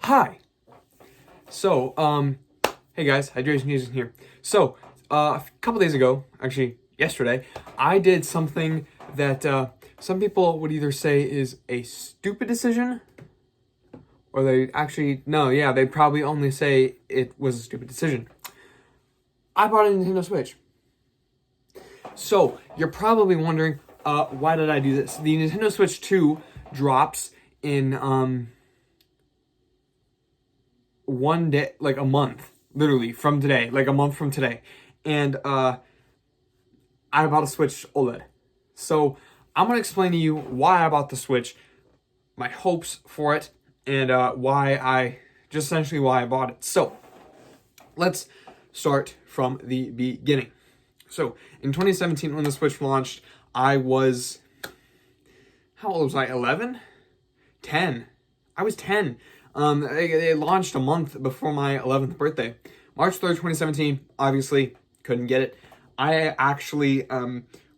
Hi. So, hey guys, Hydration here. So, a couple days ago, actually yesterday, I did something that some people would either say is a stupid decision, or they'd probably only say it was a stupid decision. I bought a Nintendo Switch. So, you're probably wondering, why did I do this? The Nintendo Switch 2 drops in, one day, like a month, literally from today, like a month from today. And I bought a Switch OLED. So I'm gonna explain to you why I bought the Switch, my hopes for it, and essentially why I bought it. So let's start from the beginning. So in 2017, when the Switch launched, I was, how old was I? 11? 10. I was 10. It launched a month before my 11th birthday. March 3rd, 2017, obviously, couldn't get it. I actually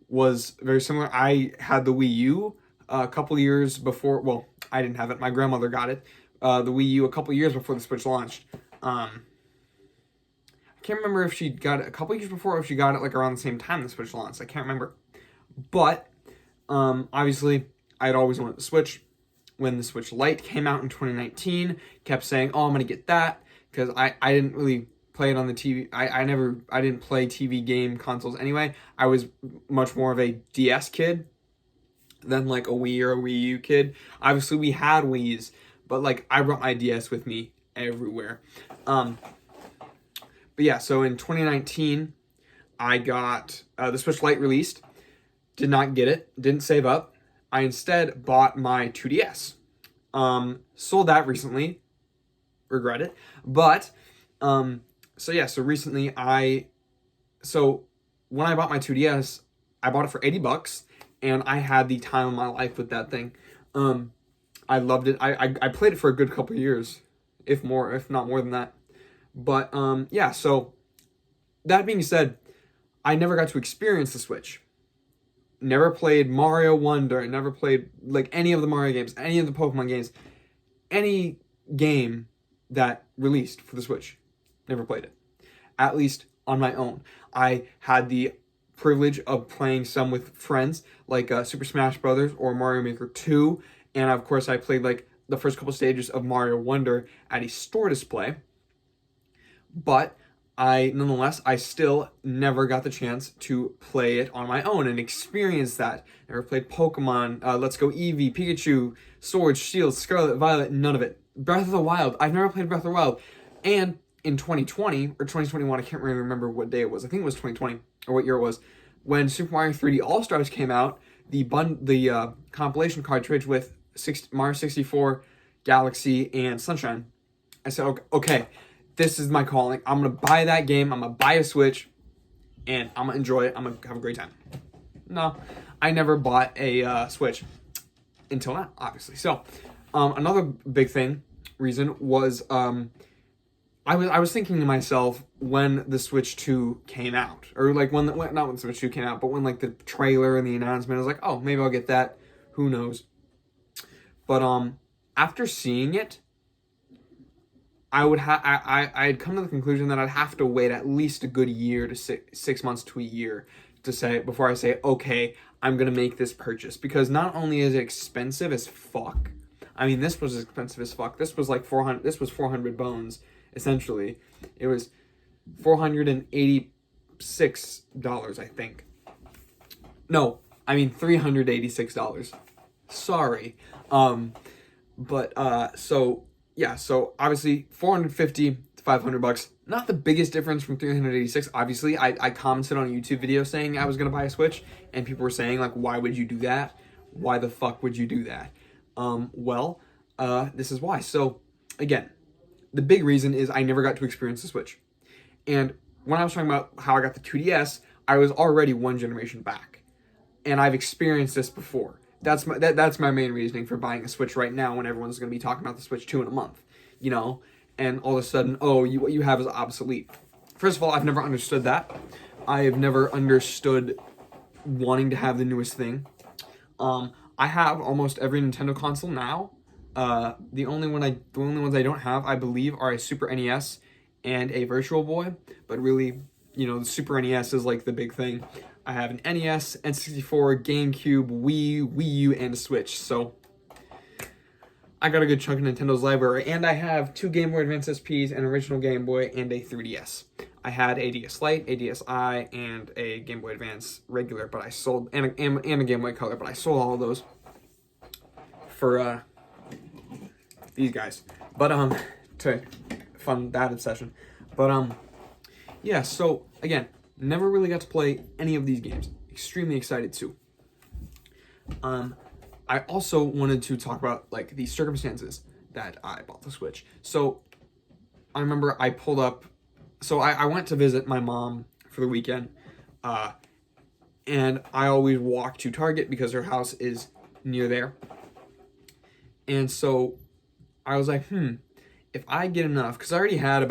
was very similar. I had the Wii U a couple years before, well, I didn't have it. My grandmother got it, the Wii U a couple years before the Switch launched. I can't remember if she got it a couple years before or if she got it like around the same time the Switch launched. I can't remember. But, obviously, I'd always wanted the Switch. When the Switch Lite came out in 2019, kept saying, oh, I'm going to get that, because I didn't really play it on the TV. I didn't play TV game consoles anyway. I was much more of a DS kid than like a Wii or a Wii U kid. Obviously, we had Wiis, but like I brought my DS with me everywhere. But yeah, so in 2019, I got the Switch Lite released. Did not get it. Didn't save up. I instead bought my 2DS. Sold that recently. Regret it. But, so recently when I bought my 2DS, I bought it for $80 and I had the time of my life with that thing. I loved it. I played it for a good couple of years, if not more than that. But, so that being said, I never got to experience the Switch. Never played Mario Wonder, never played like any of the Mario games, any of the Pokemon games, any game that released for the Switch. Never played it. At least on my own. I had the privilege of playing some with friends, like Super Smash Brothers or Mario Maker 2, and of course I played like the first couple stages of Mario Wonder at a store display. But nonetheless, I still never got the chance to play it on my own and experience that. Never played Pokemon, Let's Go Eevee, Pikachu, Sword, Shield, Scarlet, Violet, none of it. Breath of the Wild, I've never played Breath of the Wild. And in 2020, or 2021, I can't really remember what day it was. I think it was 2020, or what year it was, when Super Mario 3D All-Stars came out, the compilation cartridge with Mario 64, Galaxy, and Sunshine. I said, okay, this is my calling. I'm going to buy that game. I'm going to buy a Switch, and I'm going to enjoy it. I'm going to have a great time. No, I never bought a Switch until now, obviously. So, another big reason was, I was thinking to myself when the Switch 2 came out, or like not when the Switch 2 came out, but when like the trailer and the announcement, I was like, oh, maybe I'll get that. Who knows? But, after seeing it, I had come to the conclusion that I'd have to wait at least a good year to 6 months to a year before I say, okay, I'm going to make this purchase. Because not only is it expensive as fuck, I mean, this was expensive as fuck. This was like 400 bones, essentially. It was $486, I think. No, I mean $386. Sorry. So obviously $450 to $500, not the biggest difference from $386. Obviously, I commented on a YouTube video saying I was gonna buy a Switch, and people were saying like, why would you do that? Why the fuck would you do that? This is why. So again, the big reason is I never got to experience the Switch. And when I was talking about how I got the 2DS, I was already one generation back, and I've experienced this before. That's my main reasoning for buying a Switch right now when everyone's going to be talking about the Switch 2 in a month, and all of a sudden, what you have is obsolete. First of all, I've never understood that. I have never understood wanting to have the newest thing. I have almost every Nintendo console now. The only ones I don't have, I believe, are a Super NES and a Virtual Boy. But really, the Super NES is like the big thing. I have an NES, N64, GameCube, Wii U, and a Switch. So I got a good chunk of Nintendo's library, and I have 2 Game Boy Advance SPs, an original Game Boy, and a 3DS. I had a DS Lite, a DSi, and a Game Boy Advance regular, but I sold, and a Game Boy Color, but I sold all of those for these guys. But to fund that obsession. But yeah. So again, never really got to play any of these games. Extremely excited to. I also wanted to talk about like the circumstances that I bought the Switch. So I remember I pulled up. So I went to visit my mom for the weekend, and I always walk to Target because her house is near there. And so I was like, if I get enough, because I already had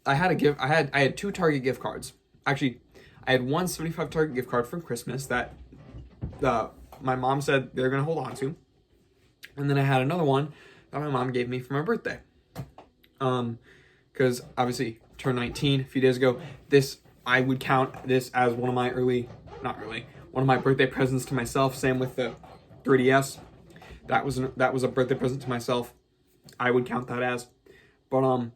I had 2 Target gift cards. Actually, I had one $75 Target gift card from Christmas that my mom said they're gonna hold on to, and then I had another one that my mom gave me for my birthday. Because obviously turned 19 a few days ago. I would count this as one of my one of my birthday presents to myself. Same with the 3DS. That was a birthday present to myself. I would count that as. But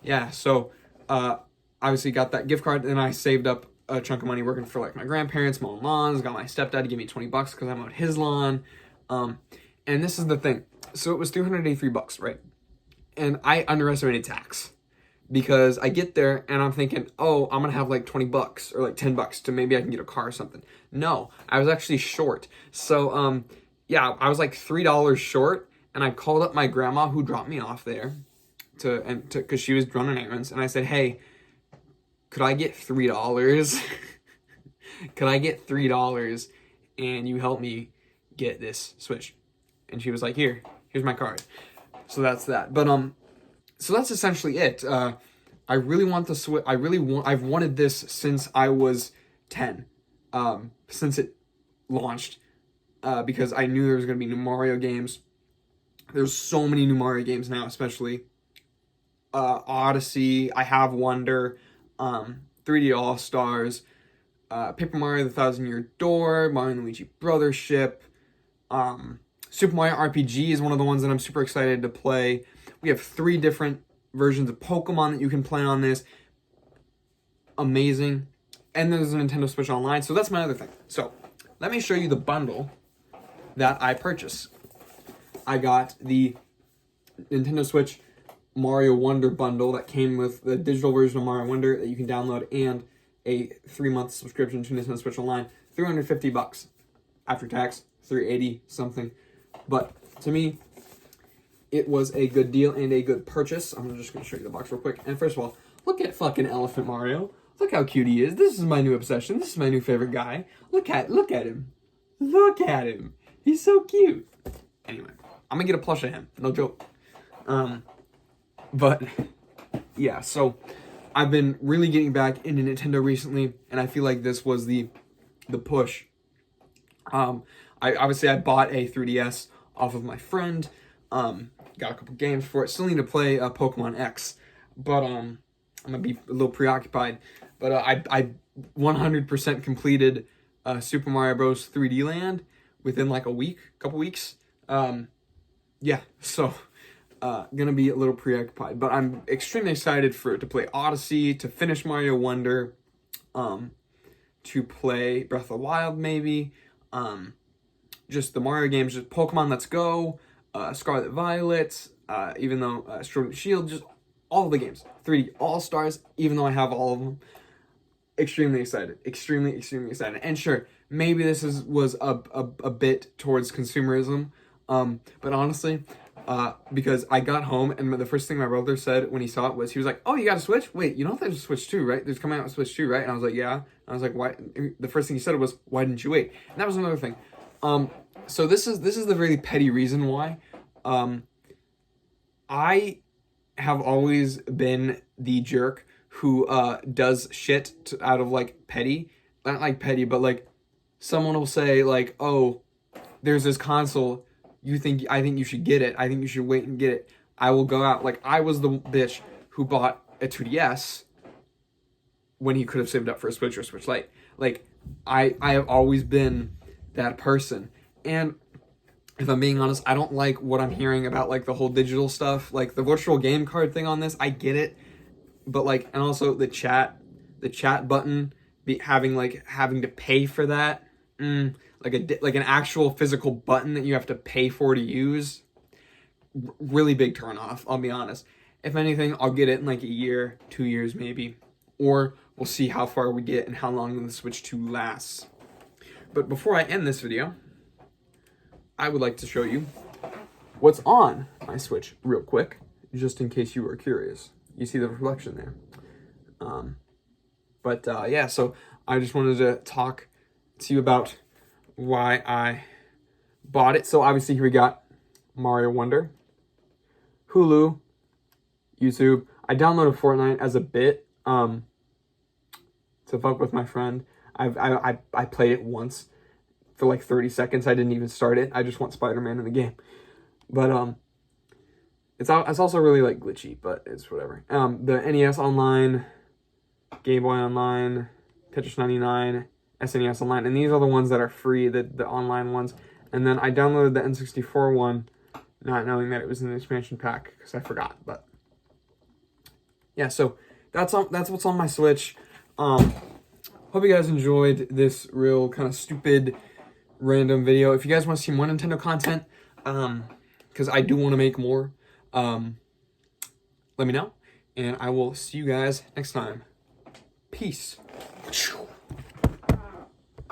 yeah. So obviously got that gift card, and I saved up a chunk of money working for like my grandparents, mowing lawns. Got my stepdad to give me $20 because I mowed his lawn. And this is the thing. So it was $383, right? And I underestimated tax. Because I get there and I'm thinking, oh, I'm gonna have like $20 or like $10 to maybe I can get a car or something. No, I was actually short. So yeah, I was like $3 short, and I called up my grandma who dropped me off there because she was running errands, and I said, hey, could I get $3? Could I get $3 and you help me get this Switch? And she was like, here's my card. So that's that. But so that's essentially it. I really want the Switch. I've wanted this since I was 10, since it launched, because I knew there was going to be new Mario games. There's so many new Mario games now, especially Odyssey. I have Wonder, 3D All Stars, Paper Mario: The Thousand Year Door, Mario and Luigi Brothership, Super Mario RPG is one of the ones that I'm super excited to play. We have 3 different versions of Pokemon that you can play on this. Amazing. And there's a Nintendo Switch Online. So that's my other thing. So let me show you the bundle that I purchased. I got the Nintendo Switch Mario Wonder bundle that came with the digital version of Mario Wonder that you can download and a 3-month subscription to Nintendo Switch Online. $350 after tax, $380 something. But to me, it was a good deal and a good purchase. I'm just going to show you the box real quick. And first of all, look at fucking Elephant Mario. Look how cute he is. This is my new obsession. This is my new favorite guy. Look at him. Look at him. He's so cute. Anyway, I'm going to get a plush of him. No joke. But yeah, so I've been really getting back into Nintendo recently, and I feel like this was the push. I bought a 3DS off of my friend. Got a couple games for it. Still need to play Pokemon X, but I'm gonna be a little preoccupied. But I 100% completed Super Mario Bros. 3D Land within like couple weeks. Yeah, so gonna be a little preoccupied, but I'm extremely excited to play Odyssey, to finish Mario Wonder, to play Breath of the Wild maybe, just the Mario games, just Pokemon Let's Go, Scarlet Violet, even though Sword and Shield, just all the games, 3D All Stars, even though I have all of them. Extremely excited, extremely excited. And sure, maybe this was a bit towards consumerism, but honestly, because I got home and the first thing my brother said when he saw it was, he was like, "Oh, you got a Switch? Wait, you know there's a Switch 2, right? There's coming out a Switch 2, right?" And I was like, "Yeah." And I was like, "Why?" The first thing he said was, "Why didn't you wait?" And that was another thing. So this is the really petty reason why. I have always been the jerk who does shit out of like petty, not like petty, but like someone will say like, "Oh, there's this console I think you should get it. I think you should wait and get it. I will go out. Like, I was the bitch who bought a 2DS when he could have saved up for a Switch or Switch Lite. Like, I have always been that person. And if I'm being honest, I don't like what I'm hearing about, like, the whole digital stuff. Like, the virtual game card thing on this, I get it. But, like, and also the chat button, having to pay for that. Like an actual physical button that you have to pay for to use. Really big turn off, I'll be honest. If anything, I'll get it in like a year, 2 years maybe. Or we'll see how far we get and how long the Switch 2 lasts. But before I end this video, I would like to show you what's on my Switch real quick, just in case you were curious. You see the reflection there. Yeah, so I just wanted to talk to you about why I bought it. So obviously here we got Mario Wonder, Hulu, YouTube. I downloaded Fortnite as a bit to fuck with my friend. I played it once for like 30 seconds. I didn't even start it. I just want Spider-Man in the game. But it's also really like glitchy, but it's whatever. The NES Online, Game Boy Online, Tetris 99, SNES Online, and these are the ones that are free, the online ones. And then I downloaded the N64 one, not knowing that it was an expansion pack because I forgot. But yeah, so that's what's on my Switch. Hope you guys enjoyed this real kind of stupid, random video. If you guys want to see more Nintendo content, because I do want to make more, let me know, and I will see you guys next time. Peace.